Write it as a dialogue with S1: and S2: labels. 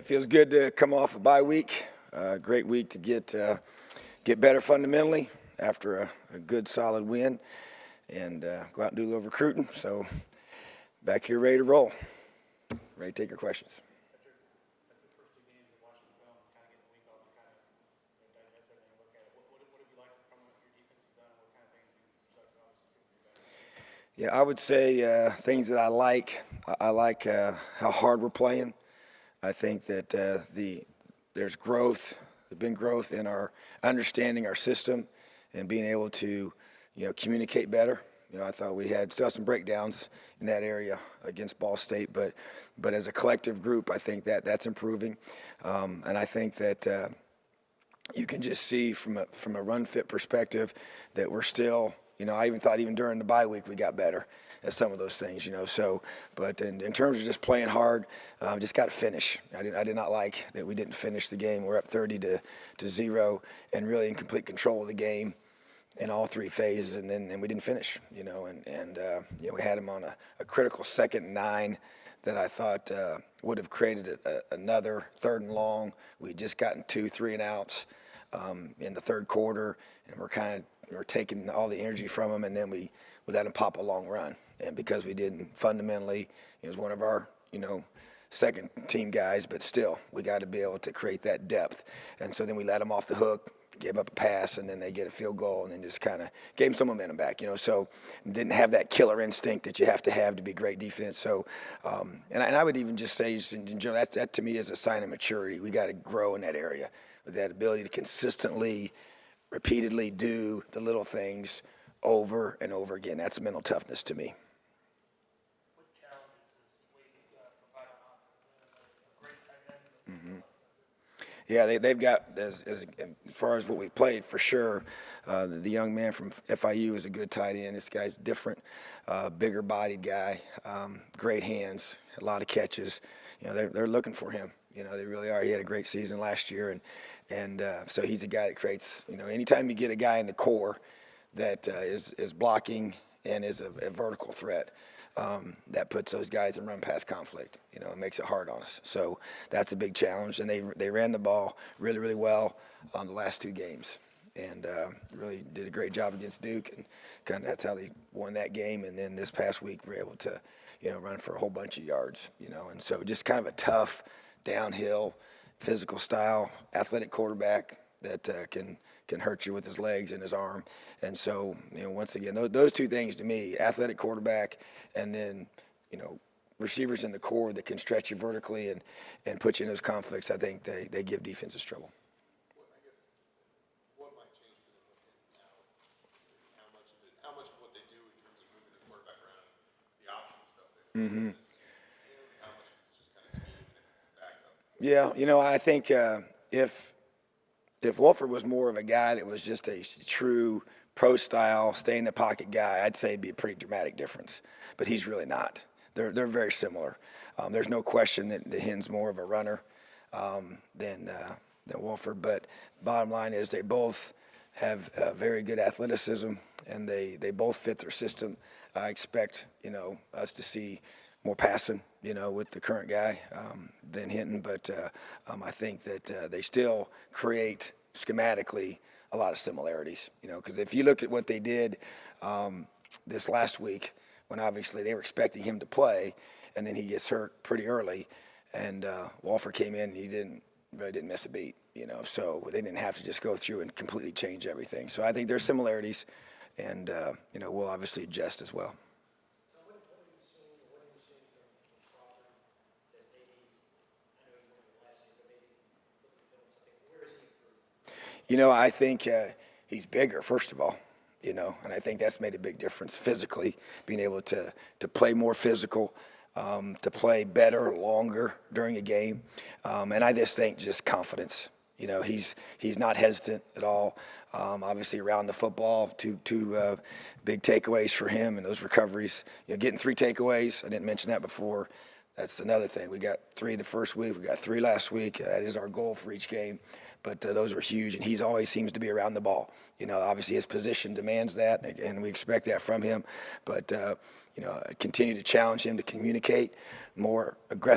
S1: It feels good to come off a bye week. Great week to get better fundamentally after a good solid win, and go out and do a little recruiting. So back here ready to roll. Ready to take your questions. Yeah, I would say things that I like. I like how hard we're playing. I think that there's growth. There's been growth in our understanding our system and being able to, communicate better. I thought we had still some breakdowns in that area against Ball State, but as a collective group, I think that's improving, and I think that you can just see from a run fit perspective that we're still. I even thought even during the bye week we got better at some of those things, So, but in terms of just playing hard, just got to finish. I did not like that we didn't finish the game. We're up 30-0 and really in complete control of the game in all three phases, and then we didn't finish, and we had them on a critical 2nd and 9 that I thought would have created another 3rd and long. We just gotten 2 3 and outs in the third quarter, and we're taking all the energy from them, and then we let them pop a long run. And because we didn't fundamentally, it was one of our, second team guys, but still, we got to be able to create that depth. And so then we let them off the hook, gave up a pass, and then they get a field goal, and then just kind of gave them some momentum back, So didn't have that killer instinct that you have to be great defense. So, and I would even just say, in general, that to me is a sign of maturity. We got to grow in that area with that ability to consistently, repeatedly do the little things over and over again. That's mental toughness to me.
S2: What challenges does Wade provide on offense? A great tight end.
S1: Yeah, they've got, as far as what we've played, for sure, the young man from FIU is a good tight end. This guy's different, bigger-bodied guy, great hands, a lot of catches. They're looking for him. They really are. He had a great season last year, and so he's a guy that creates, anytime you get a guy in the core that is blocking and is a vertical threat, that puts those guys in run-pass conflict. It makes it hard on us. So that's a big challenge, and they ran the ball really, really well on the last 2 games, and really did a great job against Duke, and kind of that's how they won that game. And then this past week, we were able to, run for a whole bunch of yards, and so just kind of a tough, downhill, physical style, athletic quarterback that can hurt you with his legs and his arm. And so, once again, those 2 things to me, athletic quarterback and then, receivers in the core that can stretch you vertically and put you in those conflicts, I think they give defenses trouble.
S3: Well, I guess what might change for them with him now? How much of what they do in terms of moving the quarterback around, the option stuff, how much is just kind of scheme and backup?
S1: Yeah, I think if Wolford was more of a guy that was just a true pro-style, stay-in-the-pocket guy, I'd say it'd be a pretty dramatic difference. But he's really not. They're very similar. There's no question that Hen's more of a runner than Wolford. But bottom line is they both have very good athleticism, and they both fit their system. I expect, us to see more passing, with the current guy than Hinton. But I think that they still create schematically a lot of similarities, because if you look at what they did this last week, when obviously they were expecting him to play, and then he gets hurt pretty early, and Wolford came in and he really didn't miss a beat, so they didn't have to just go through and completely change everything. So I think there's similarities, and we'll obviously adjust as well. I think he's bigger, first of all, and I think that's made a big difference physically, being able to play more physical, to play better, longer during a game. And I just think just confidence. He's not hesitant at all. Obviously around the football, two big takeaways for him, and those recoveries, getting 3 takeaways. I didn't mention that before. That's another thing. We got 3 the first week. We got 3 last week. That is our goal for each game. But those are huge, and he's always seems to be around the ball. Obviously his position demands that, and we expect that from him. But, continue to challenge him to communicate more aggressively.